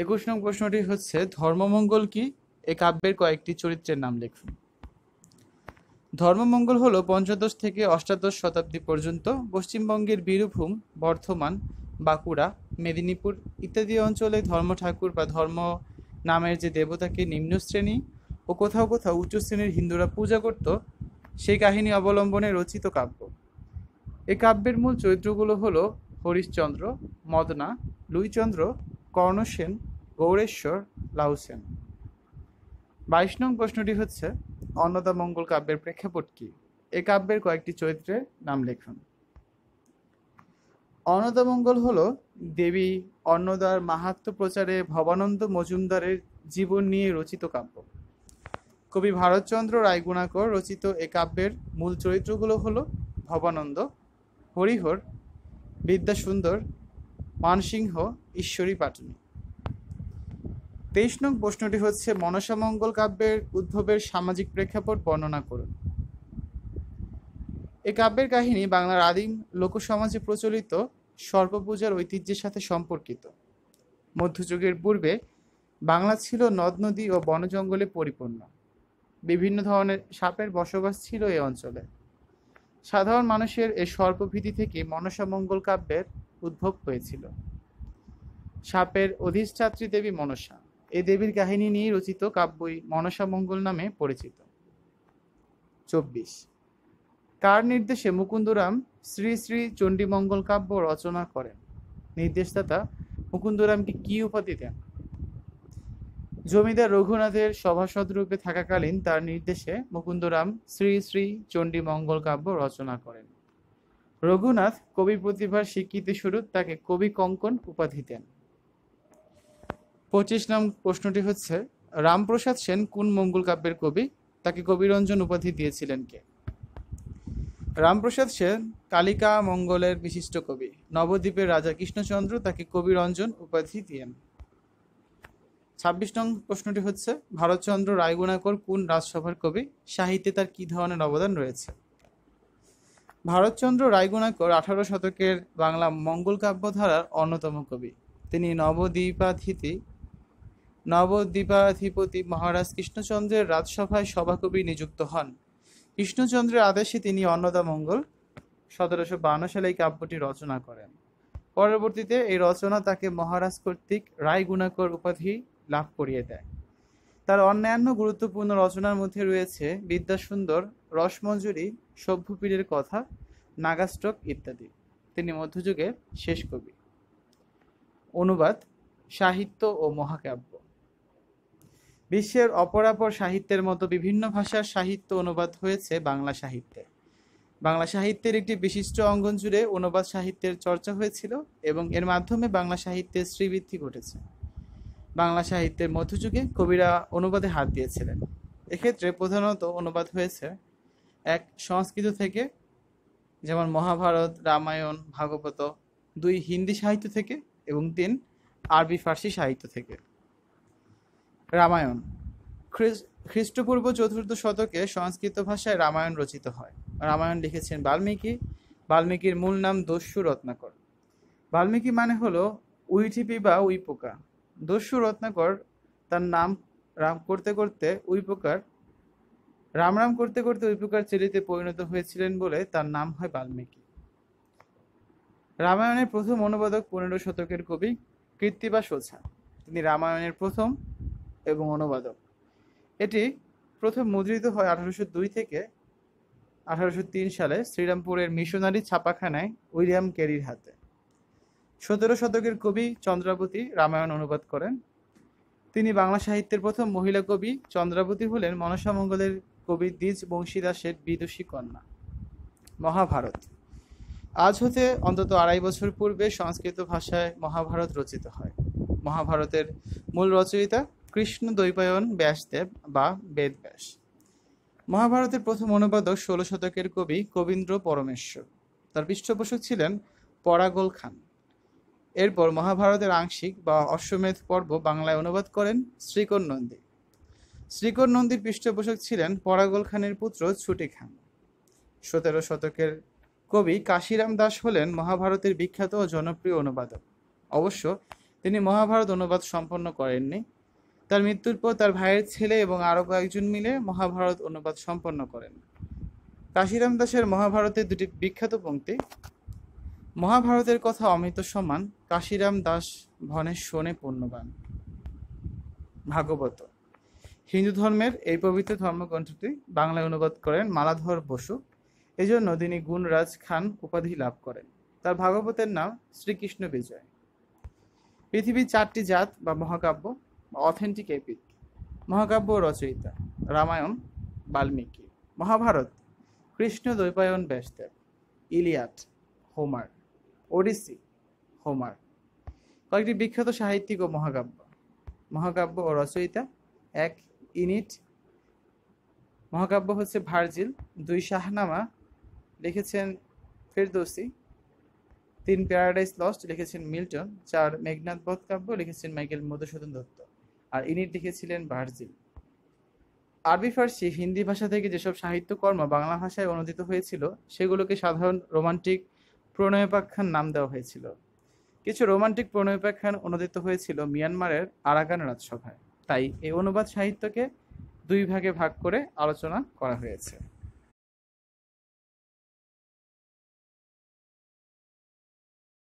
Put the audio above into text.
21 নং প্রশ্নটি হচ্ছে, ধর্মমঙ্গল কি? এ কাব্যের কয়েকটি চরিত্রের নাম লিখুন। ধর্মমঙ্গল হল পঞ্চদশ থেকে অষ্টাদশ শতাব্দী পর্যন্ত পশ্চিমবঙ্গের বীরভূম, বর্ধমান, বাঁকুড়া, মেদিনীপুর ইত্যাদি অঞ্চলে ধর্ম ঠাকুর বা ধর্ম নামের যে দেবতাকে নিম্ন শ্রেণী ও কোথাও কোথাও উচ্চ শ্রেণীর হিন্দুরা পূজা করত, সেই কাহিনী অবলম্বনে রচিত কাব্য। এই কাব্যের মূল চরিত্রগুলো হলো হরিশ্চন্দ্র, মদনা, লুইচন্দ্র, কর্ণসেন, গৌরেশ্বর, লাউসেন। 22 নং প্রশ্নটি হচ্ছে, অন্নদামঙ্গল কাব্যের প্রেক্ষাপট কি? এ কাব্যের কয়েকটি চরিত্রের নাম লিখুন। অন্নদামঙ্গল হল দেবী অন্নদার মাহাত্ম্য প্রচারে ভবানন্দ মজুমদারের জীবন নিয়ে রচিত কাব্য। কবি ভারতচন্দ্র রায়গুণাকর রচিত এ কাব্যের মূল চরিত্রগুলো হলো ভবানন্দ, হরিহর, বিদ্যাসুন্দর, মানসিংহ, ঈশ্বরী পাটনি। 23 নং প্রশ্নটি হচ্ছে, মনসামঙ্গল কাব্যের উদ্ভবের সামাজিক প্রেক্ষাপট বর্ণনা করুন। এই কাব্যের কাহিনী বাংলার আদিম লোকসমাজে প্রচলিত সর্পপূজার ঐতিহ্যের সাথে সম্পর্কিত। মধ্যযুগের পূর্বে বাংলা ছিল নদ নদী ও বনজঙ্গলে পরিপূর্ণ। বিভিন্ন ধরনের সাপের বসবাস ছিল এই অঞ্চলে। সাধারণ মানুষের এই সর্পভীতি থেকে মনসামঙ্গল কাব্যের উদ্ভব হয়েছিল। সাপের অধিষ্ঠাত্রী দেবী মনসা, এই দেবীর কাহিনী নিয়ে রচিত কাব্যই মনসামঙ্গল নামে পরিচিত। 24, কার নির্দেশে মুকুন্দরাম শ্রী শ্রী চণ্ডীমঙ্গল কাব্য রচনা করেন? নির্দেশদাতা মুকুন্দরামকে কি উপাধি দেন? জমিদার রঘুনাথের সভাসদ রূপে থাকাকালীন তার নির্দেশে মুকুন্দরাম শ্রী শ্রী চণ্ডীমঙ্গল কাব্য রচনা করেন। রঘুনাথ কবি প্রতিভার স্বীকৃতি স্বরূপ তাকে কবি কঙ্কন উপাধি দেন। 25 নং প্রশ্নটি হচ্ছে, রামপ্রসাদ সেন কোন মঙ্গল কাব্যের কবি? তাকে কবিরঞ্জন উপাধি দিয়েছিলেন কে? রামপ্রসাদ সেন কালিকা মঙ্গলের বিশিষ্ট কবি। নবদ্বীপের রাজা কৃষ্ণচন্দ্র তাকে কবিরঞ্জন উপাধি দেন। 26 নং প্রশ্নটি হচ্ছে, ভারতচন্দ্র রায়গুণাকর কোন রাজসভার কবি? সাহিত্যে তার কি ধরনের অবদান রয়েছে? ভারতচন্দ্র রায়গুণাকর 18 শতকের বাংলা মঙ্গল কাব্য ধারার অন্যতম কবি। তিনি নবদ্বীপাধিপতি মহারাজ কৃষ্ণচন্দ্রের রাজসভায় সভাকবি নিযুক্ত হন। কৃষ্ণচন্দ্রের আদেশে তিনি অন্নদামঙ্গল 1752 সালে এই কাব্যটি রচনা করেন। পরবর্তীতে এই রচনা তাকে মহারাজ কর্তৃক রায়গুণাকর উপাধি লাভ করিয়ে দেয়। তার অন্যান্য গুরুত্বপূর্ণ রচনার মধ্যে রয়েছে বিদ্যাসুন্দর, রসমঞ্জরি, সভ্যপীরের কথা, নাগাষ্টক ইত্যাদি। তিনি মধ্যযুগের শেষ কবি। অনুবাদ, সাহিত্য ও মহাকাব্য। বিশ্বের অপরাপর সাহিত্যের মতো বিভিন্ন ভাষার সাহিত্য অনুবাদ হয়েছে বাংলা সাহিত্যে। বাংলা সাহিত্যের একটি বিশিষ্ট অঙ্গন জুড়ে অনুবাদ সাহিত্যের চর্চা হয়েছিল এবং এর মাধ্যমে বাংলা সাহিত্যের শ্রীবৃদ্ধি ঘটেছে। বাংলা সাহিত্যের মধ্যযুগে কবিরা অনুবাদে হাত দিয়েছিলেন। এক্ষেত্রে প্রধানত অনুবাদ হয়েছে 1. সংস্কৃত থেকে, যেমন মহাভারত, রামায়ণ, ভাগবত; 2. হিন্দি সাহিত্য থেকে এবং 3. আরবি ফার্সি সাহিত্য থেকে। রামায়ণ খ্রিস্টপূর্ব 4th শতকে সংস্কৃত ভাষায় রামায়ণ রচিত হয়। রামায়ণ লিখেছেন বাল্মীকি। বাল্মীকির মূল নাম দস্যু রত্নাকর। বাল্মীকি মানে হলো উইঠিপি বা উইপোকা। দস্যু রত্নাকর তার নাম রাম করতে করতে উইপোকার চেলিতে পরিণত হয়েছিলেন বলে তার নাম হয় বাল্মীকি। রামায়ণের প্রথম অনুবাদক 15 শতকের কবি কৃত্তিবাস ওঝা। তিনি রামায়ণের প্রথম এবং অনুবাদক। এটি প্রথম মুদ্রিত হয় 1802 থেকে 1803 সালে শ্রীরামপুরের মিশনারি ছাপাখানায় উইলিয়াম ক্যারির হাতে। 17 শতকের কবি চন্দ্রাবতী রামায়ণ অনুবাদ করেন। তিনি বাংলা সাহিত্যের প্রথম মহিলা কবি। চন্দ্রাবতী হলেন মনসামঙ্গলের কবি দ্বিজ বংশীদাসের বিদুষী কন্যা। মহাভারত আজ হতে অন্তত 2.5 বছর পূর্বে সংস্কৃত ভাষায় মহাভারত রচিত হয়। মহাভারতের মূল রচয়িতা কৃষ্ণ দ্বৈপায়ন ব্যাসদেব বা বেদব্যাস। মহাভারতের প্রথম অনুবাদক 16 শতকের কবি কবীন্দ্র পরমেশ্বর। তার পৃষ্ঠপোষক ছিলেন পরাগল খান। এরপর মহাভারতের আংশিক বা অশ্বমেধ পর্ব বাংলায় অনুবাদ করেন শ্রীকর নন্দী। শ্রীকর নন্দীর পৃষ্ঠপোষক ছিলেন পরাগল খানের পুত্র ছুটি খান। 17 শতকের কবি কাশিরাম দাস হলেন মহাভারতের বিখ্যাত ও জনপ্রিয় অনুবাদক। অবশ্য তিনি মহাভারত অনুবাদ সম্পন্ন করেননি। তার মৃত্যুর পর তার ভাইয়ের ছেলে এবং আরও কয়েকজন মিলে মহাভারত অনুবাদ সম্পন্ন করেন। কাশিরাম দাসের মহাভারতের দুটি বিখ্যাত পংক্তি: মহাভারতের কথা অমৃত সমান, কাশিরাম দাস ভনে শোনে পুণ্যবান। ভাগবত হিন্দু ধর্মের এই পবিত্র ধর্মগ্রন্থটি বাংলায় অনুবাদ করেন মালাধর বসু। এজন্য তিনি গুণরাজ খান উপাধি লাভ করেন। তার ভাগবতের নাম শ্রীকৃষ্ণ বিজয়। পৃথিবীর 4টি জাত বা মহাকাব্য বা অথেন্টিক এপিক। মহাকাব্য রচয়িতা: রামায়ণ বাল্মীকি, মহাভারত কৃষ্ণ দ্বৈপায়ন ব্যাসদেব, ইলিয়াড হোমার, ওডিসি হোমার। কয়েকটি বিখ্যাত সাহিত্যিক ও মহাকাব্য। মহাকাব্য ও রচয়িতা: 1 ইনিট মহাকাব্য হচ্ছে ভার্জিল। 2 শাহনামা লিখেছেন ফেরদৌসি। 3 প্যারাডাইস লস্ট লিখেছেন মিল্টন। 4 মেঘনাদ বধ কাব্য লিখেছেন মাইকেল মধুসূদন দত্ত। আর ইনিট লিখেছিলেন ভার্জিল। আরবি ফার্সি হিন্দি ভাষা থেকে যেসব সাহিত্যকর্ম বাংলা ভাষায় অনুদিত হয়েছিল সেগুলোকে সাধারণ রোমান্টিক প্রণয়োপাখ্যান নাম দেওয়া হয়েছিল। কিছু রোমান্টিক প্রণয়োপাখ্যান অনুদিত হয়েছিল মিয়ানমারের আরাকান রাজসভায়। তাই এই অনুবাদ সাহিত্যকে 2 ভাগে ভাগ করে আলোচনা করা হয়েছে।